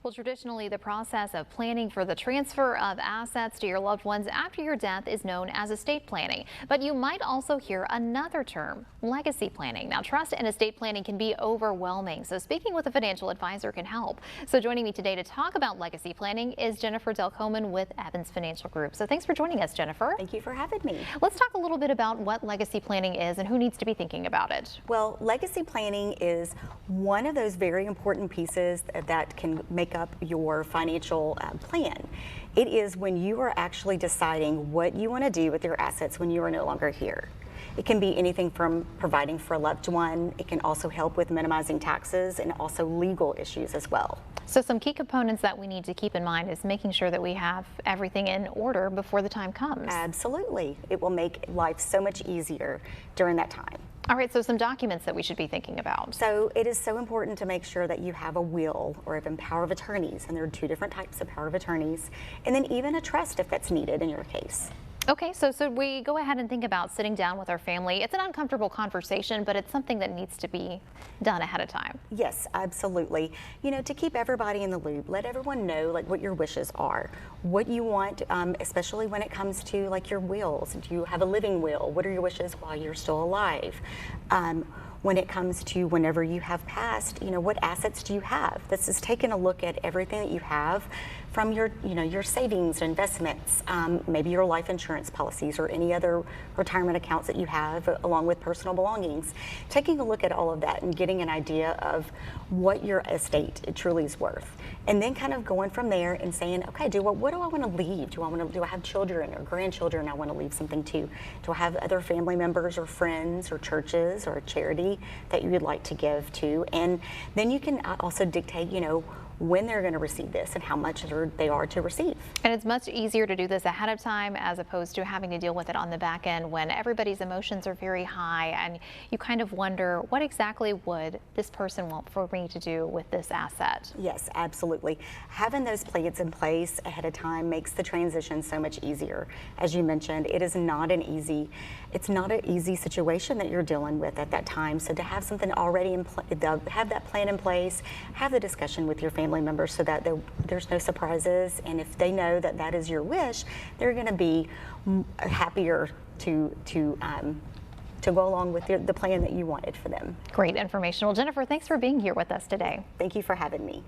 Well, traditionally, the process of planning for the transfer of assets to your loved ones after your death is known as estate planning. But you might also hear another term, legacy planning. Now, trust and estate planning can be overwhelming, so speaking with a financial advisor can help. So joining me today to talk about legacy planning is Jennifer Delcomen with Evans Financial Group. So thanks for joining us, Jennifer. Thank you for having me. Let's talk a little bit about what legacy planning is and who needs to be thinking about it. Well, legacy planning is one of those very important pieces that can make up your financial plan. It is when you are actually deciding what you want to do with your assets when you are no longer here. It can be anything from providing for a loved one. It can also help with minimizing taxes and also legal issues as well. So some key components that we need to keep in mind is making sure that we have everything in order before the time comes. Absolutely. It will make life so much easier during that time. All right, so some documents that we should be thinking about. So it is so important to make sure that you have a will or even power of attorneys, and there are two different types of power of attorneys, and then even a trust if that's needed in your case. Okay, so we go ahead and think about sitting down with our family. It's an uncomfortable conversation, but it's something that needs to be done ahead of time. Yes, absolutely. You know, to keep everybody in the loop, let everyone know like what your wishes are, what you want, especially when it comes to like your wills. Do you have a living will? What are your wishes while you're still alive? When it comes to whenever you have passed, you know, what assets do you have? This is taking a look at everything that you have from your, your savings, investments, maybe your life insurance policies or any other retirement accounts that you have along with personal belongings. Taking a look at all of that and getting an idea of what your estate truly is worth. And then kind of going from there and saying, okay, what do I want to leave? Do I have children or grandchildren I want to leave something to? Do I have other family members or friends or churches or a charity that you would like to give to? And then you can also dictate, when they're going to receive this and how much they are to receive. And it's much easier to do this ahead of time as opposed to having to deal with it on the back end when everybody's emotions are very high and you kind of wonder, what exactly would this person want for me to do with this asset? Yes, absolutely. Having those plans in place ahead of time makes the transition so much easier. As you mentioned, it's not an easy situation that you're dealing with at that time. So to have something already in place, have that plan in place, have the discussion with your family members so that there's no surprises, and if they know that that is your wish, they're going to be happier to go along with the plan that you wanted for them. Great information. Well, Jennifer, thanks for being here with us today. Thank you for having me.